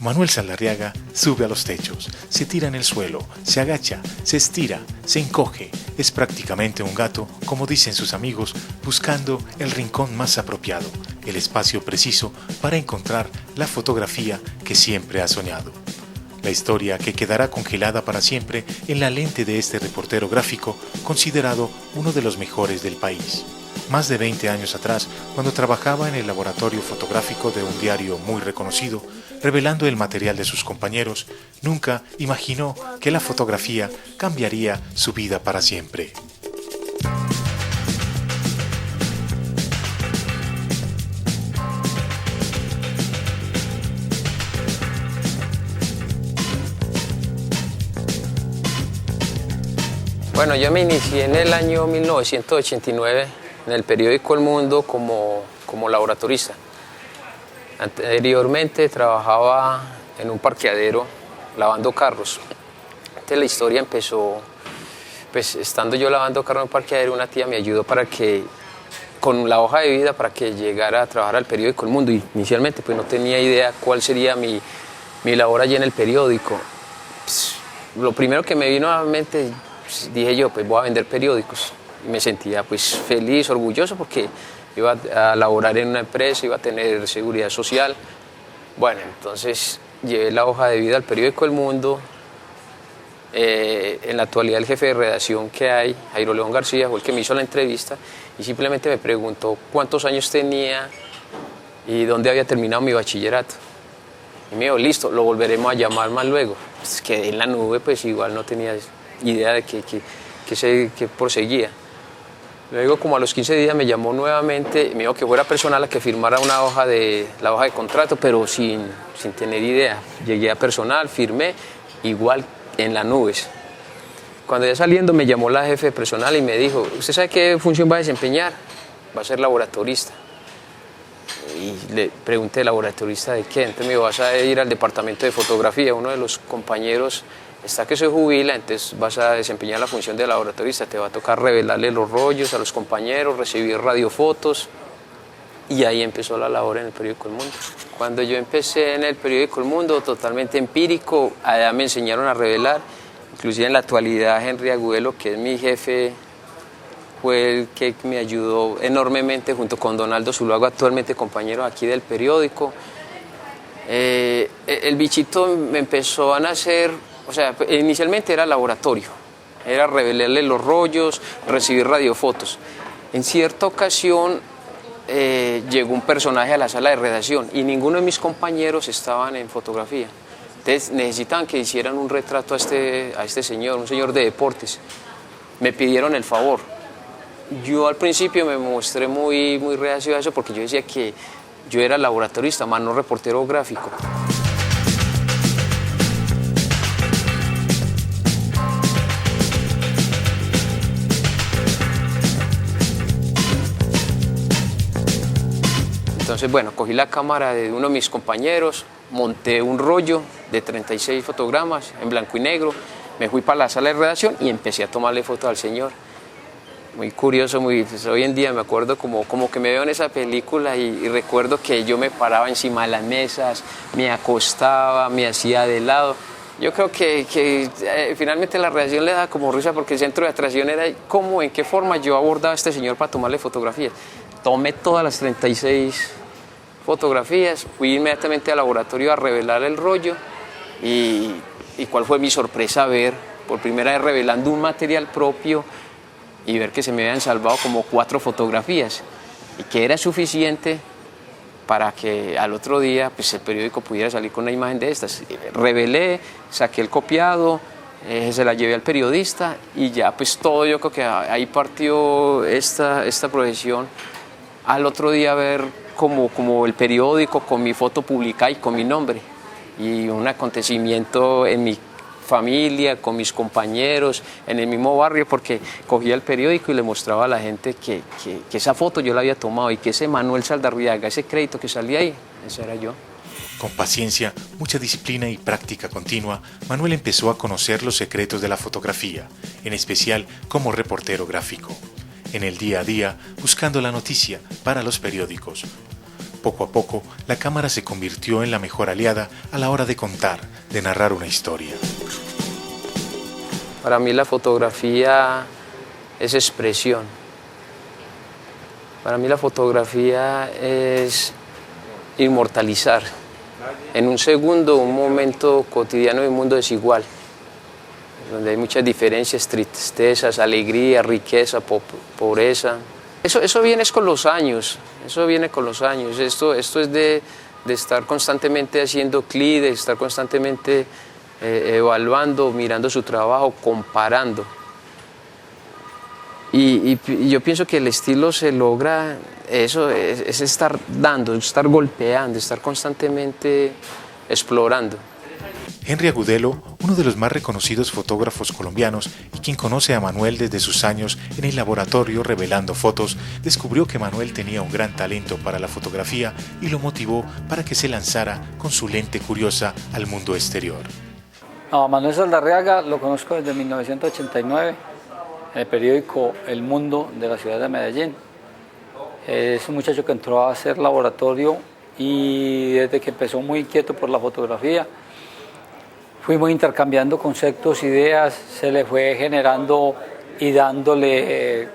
Manuel Saldarriaga sube a los techos, se tira en el suelo, se agacha, se estira, se encoge. Es prácticamente un gato, como dicen sus amigos, buscando el rincón más apropiado, el espacio preciso para encontrar la fotografía que siempre ha soñado. La historia que quedará congelada para siempre en la lente de este reportero gráfico, considerado uno de los mejores del país. Más de 20 años atrás, cuando trabajaba en el laboratorio fotográfico de un diario muy reconocido, revelando el material de sus compañeros, nunca imaginó que la fotografía cambiaría su vida para siempre. Bueno, yo me inicié en el año 1989 en el periódico El Mundo como laboratorista. Anteriormente trabajaba en un parqueadero lavando carros. Entonces la historia empezó, pues estando yo lavando carros en un parqueadero, una tía me ayudó con la hoja de vida para que llegara a trabajar al periódico El Mundo. Y inicialmente pues no tenía idea cuál sería mi labor allí en el periódico. Pues, lo primero que me vino a la mente, pues, dije yo, pues voy a vender periódicos. Y me sentía pues feliz, orgulloso porque iba a laborar en una empresa, iba a tener seguridad social. Bueno, entonces llevé la hoja de vida al periódico El Mundo. En la actualidad el jefe de redacción que hay, Jairo León García, fue el que me hizo la entrevista y simplemente me preguntó cuántos años tenía y dónde había terminado mi bachillerato. Y me dijo, listo, lo volveremos a llamar más luego. Pues quedé en la nube, pues igual no tenía idea de qué proseguía. Luego, como a los 15 días, me llamó nuevamente, me dijo que fuera personal a que firmara la hoja de contrato, pero sin tener idea. Llegué a personal, firmé, igual en las nubes. Cuando ya saliendo me llamó la jefe de personal y me dijo, ¿usted sabe qué función va a desempeñar? Va a ser laboratorista. Y le pregunté, ¿laboratorista de qué? Entonces me dijo, vas a ir al departamento de fotografía. Uno de los compañeros está que se jubila, entonces vas a desempeñar la función de laboratorista. Te va a tocar revelarle los rollos a los compañeros, recibir radiofotos. Y ahí empezó la labor en el periódico El Mundo. Cuando yo empecé en el periódico El Mundo, totalmente empírico, allá me enseñaron a revelar. Inclusive en la actualidad, Henry Agudelo, que es mi jefe, fue el que me ayudó enormemente junto con Donaldo Zuluaga, actualmente compañero aquí del periódico. El bichito me empezó a nacer, o sea, inicialmente era laboratorio, era revelarle los rollos, recibir radiofotos. En cierta ocasión llegó un personaje a la sala de redacción y ninguno de mis compañeros estaban en fotografía. Entonces necesitaban que hicieran un retrato a este señor, un señor de deportes. Me pidieron el favor. Yo al principio me mostré muy reacio a eso porque yo decía que yo era laboratorista, más no reportero gráfico. Entonces, bueno, cogí la cámara de uno de mis compañeros, monté un rollo de 36 fotogramas en blanco y negro, me fui para la sala de redacción y empecé a tomarle fotos al señor. Muy curioso, pues hoy en día me acuerdo como que me veo en esa película y recuerdo que yo me paraba encima de las mesas, me acostaba, me hacía de lado. Yo creo que finalmente la redacción le da como risa porque el centro de atracción era cómo, en qué forma yo abordaba a este señor para tomarle fotografías. Tomé todas las 36 fotografías, fui inmediatamente al laboratorio a revelar el rollo y cuál fue mi sorpresa ver, por primera vez revelando un material propio y ver que se me habían salvado como 4 fotografías y que era suficiente para que al otro día pues, el periódico pudiera salir con una imagen de estas. Revelé, saqué el copiado, se la llevé al periodista y ya pues todo, yo creo que ahí partió esta profesión. Al otro día ver como el periódico con mi foto publicada y con mi nombre y un acontecimiento en mi familia, con mis compañeros, en el mismo barrio, porque cogía el periódico y le mostraba a la gente que esa foto yo la había tomado y que ese Manuel Saldarriaga, ese crédito que salía ahí, ese era yo. Con paciencia, mucha disciplina y práctica continua, Manuel empezó a conocer los secretos de la fotografía, en especial como reportero gráfico. En el día a día, buscando la noticia para los periódicos. Poco a poco, la cámara se convirtió en la mejor aliada a la hora de contar, de narrar una historia. Para mí la fotografía es expresión. Para mí la fotografía es inmortalizar en un segundo un momento cotidiano de un mundo desigual, donde hay muchas diferencias, tristezas, alegría, riqueza, pobreza. Eso viene con los años, eso viene con los años. Esto es de estar constantemente haciendo clic, de estar constantemente evaluando, mirando su trabajo, comparando. Y yo pienso que el estilo se logra, eso es estar dando, estar golpeando, estar constantemente explorando. Henry Agudelo, uno de los más reconocidos fotógrafos colombianos y quien conoce a Manuel desde sus años en el laboratorio revelando fotos, descubrió que Manuel tenía un gran talento para la fotografía y lo motivó para que se lanzara con su lente curiosa al mundo exterior. No, Manuel Saldarriaga lo conozco desde 1989, en el periódico El Mundo de la ciudad de Medellín. Es un muchacho que entró a hacer laboratorio y desde que empezó muy inquieto por la fotografía, fuimos intercambiando conceptos, ideas, se le fue generando y dándole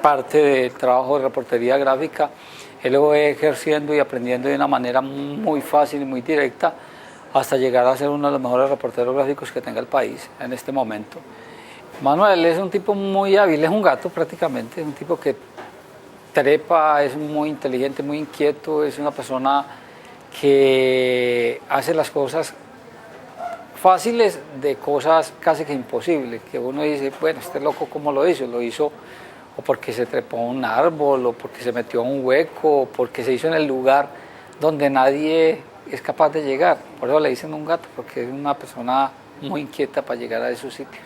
parte del trabajo de reportería gráfica. Él lo fue ejerciendo y aprendiendo de una manera muy fácil y muy directa hasta llegar a ser uno de los mejores reporteros gráficos que tenga el país en este momento. Manuel es un tipo muy hábil, es un gato prácticamente, es un tipo que trepa, es muy inteligente, muy inquieto, es una persona que hace las cosas fáciles de cosas casi que imposibles, que uno dice, bueno, este loco ¿cómo lo hizo? Lo hizo o porque se trepó a un árbol, o porque se metió a un hueco, o porque se hizo en el lugar donde nadie es capaz de llegar. Por eso le dicen un gato, porque es una persona muy inquieta para llegar a esos sitios.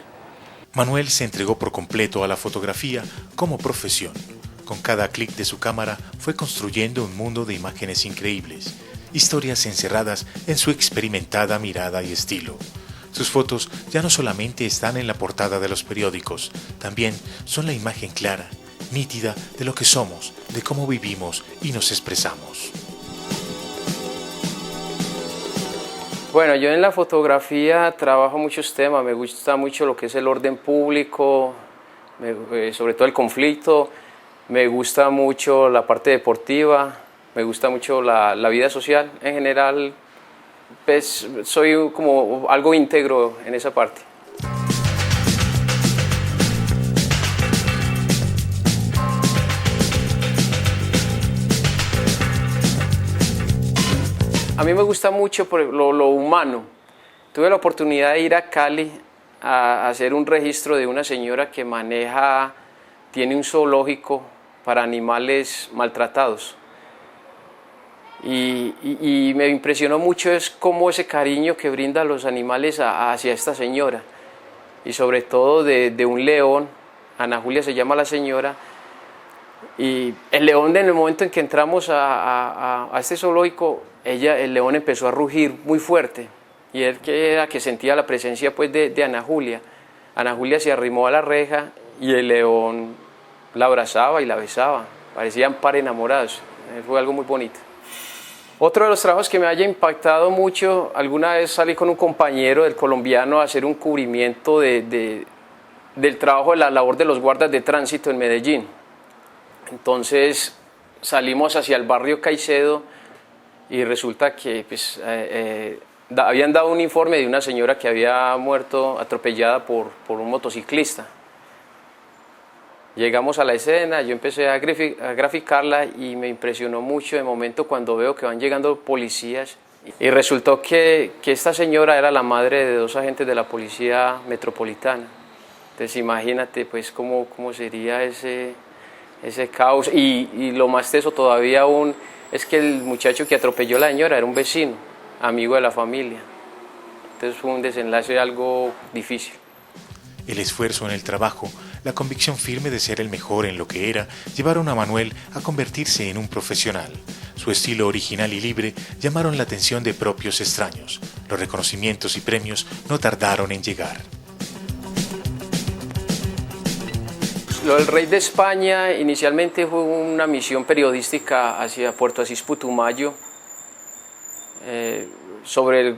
Manuel se entregó por completo a la fotografía como profesión. Con cada clic de su cámara fue construyendo un mundo de imágenes increíbles, historias encerradas en su experimentada mirada y estilo. Sus fotos ya no solamente están en la portada de los periódicos, también son la imagen clara, nítida de lo que somos, de cómo vivimos y nos expresamos. Bueno, yo en la fotografía trabajo muchos temas, me gusta mucho lo que es el orden público, sobre todo el conflicto, me gusta mucho la parte deportiva, me gusta mucho la vida social en general, pues soy como algo íntegro en esa parte. A mí me gusta mucho por lo humano. Tuve la oportunidad de ir a Cali a hacer un registro de una señora que tiene un zoológico para animales maltratados. Y me impresionó mucho es cómo ese cariño que brinda a los animales hacia esta señora. Y sobre todo de un león, Ana Julia se llama la señora, y el león en el momento en que entramos a este zoológico, el león empezó a rugir muy fuerte, y él que sentía la presencia pues de Ana Julia. Ana Julia se arrimó a la reja y el león la abrazaba y la besaba, parecían par enamorados, fue algo muy bonito. Otro de los trabajos que me haya impactado mucho, alguna vez salí con un compañero del colombiano a hacer un cubrimiento del trabajo de la labor de los guardas de tránsito en Medellín. Entonces salimos hacia el barrio Caicedo y resulta que pues, habían dado un informe de una señora que había muerto atropellada por un motociclista. Llegamos a la escena, yo empecé a graficarla y me impresionó mucho de momento cuando veo que van llegando policías y resultó que esta señora era la madre de 2 agentes de la policía metropolitana. Entonces imagínate pues cómo sería ese caos y lo más teso todavía aún es que el muchacho que atropelló a la señora era un vecino, amigo de la familia. Entonces fue un desenlace algo difícil. El esfuerzo en el trabajo, la convicción firme de ser el mejor en lo que era, llevaron a Manuel a convertirse en un profesional. Su estilo original y libre llamaron la atención de propios extraños. Los reconocimientos y premios no tardaron en llegar. Lo del Rey de España inicialmente fue una misión periodística hacia Puerto Asís Putumayo sobre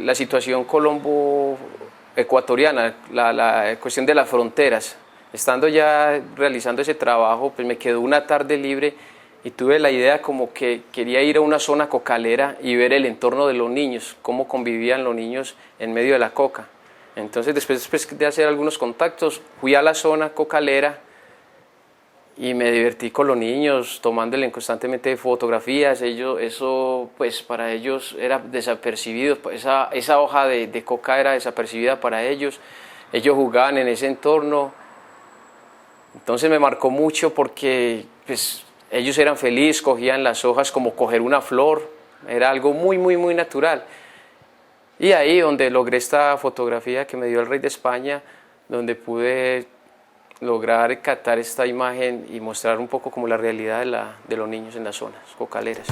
la situación colombo-ecuatoriana, la cuestión de las fronteras. Estando ya realizando ese trabajo, pues me quedó una tarde libre y tuve la idea como que quería ir a una zona cocalera y ver el entorno de los niños, cómo convivían los niños en medio de la coca. Entonces después de hacer algunos contactos, fui a la zona cocalera y me divertí con los niños, tomándole constantemente fotografías. Eso pues para ellos era desapercibido, esa hoja de coca era desapercibida para ellos. Ellos jugaban en ese entorno. Entonces me marcó mucho porque pues, ellos eran felices, cogían las hojas como coger una flor, era algo muy, muy, muy natural. Y ahí donde logré esta fotografía que me dio el Rey de España, donde pude lograr captar esta imagen y mostrar un poco como la realidad de los niños en las zonas cocaleras.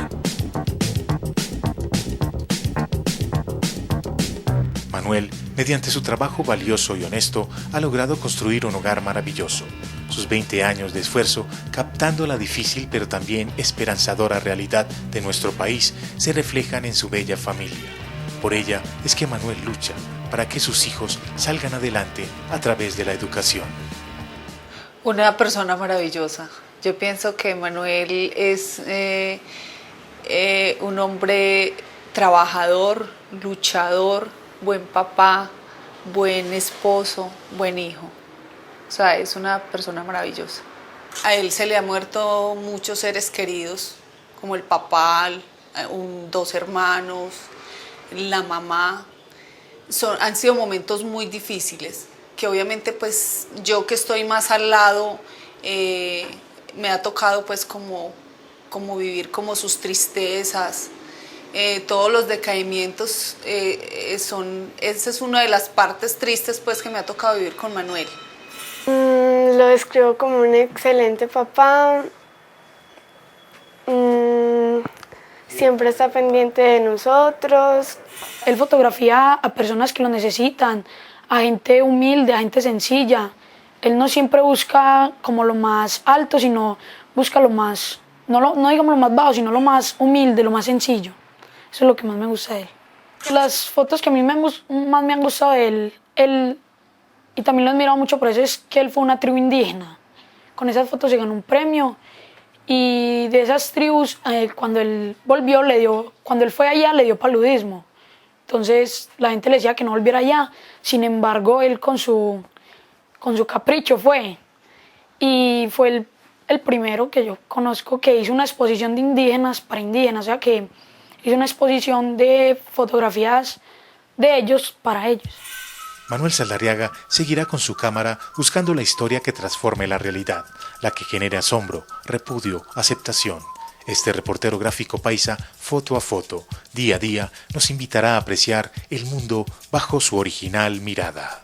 Manuel, mediante su trabajo valioso y honesto, ha logrado construir un hogar maravilloso. Sus 20 años de esfuerzo, captando la difícil pero también esperanzadora realidad de nuestro país, se reflejan en su bella familia. Por ella es que Manuel lucha para que sus hijos salgan adelante a través de la educación. Una persona maravillosa. Yo pienso que Manuel es un hombre trabajador, luchador, buen papá, buen esposo, buen hijo. O sea, es una persona maravillosa. A él se le han muerto muchos seres queridos, como el papá, 2 hermanos, la mamá. Han sido momentos muy difíciles, que obviamente pues yo que estoy más al lado, me ha tocado pues como vivir como sus tristezas, todos los decaimientos, esa es una de las partes tristes pues que me ha tocado vivir con Manuel. Lo describo como un excelente papá, siempre está pendiente de nosotros. Él fotografía a personas que lo necesitan, a gente humilde, a gente sencilla. Él no siempre busca como lo más alto, sino busca lo más, no digamos lo más bajo, sino lo más humilde, lo más sencillo. Eso es lo que más me gusta de él. Las fotos que a mí más me han gustado de él, y también lo he admirado mucho por eso, es que él fue una tribu indígena. Con esas fotos se ganó un premio, y de esas tribus, cuando él volvió, cuando él fue allá, le dio paludismo. Entonces la gente le decía que no volviera allá. Sin embargo, él con su capricho fue. Y fue el primero que yo conozco que hizo una exposición de indígenas para indígenas. O sea, que hizo una exposición de fotografías de ellos para ellos. Manuel Saldarriaga seguirá con su cámara buscando la historia que transforme la realidad, la que genere asombro, repudio, aceptación. Este reportero gráfico paisa, foto a foto, día a día, nos invitará a apreciar el mundo bajo su original mirada.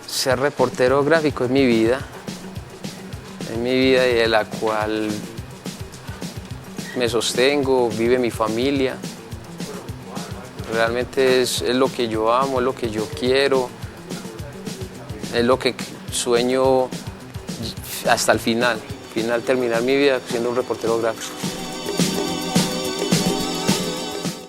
Ser reportero gráfico es mi vida y de la cual me sostengo, vive mi familia. Realmente es lo que yo amo, es lo que yo quiero, es lo que sueño hasta el final terminar mi vida siendo un reportero gráfico.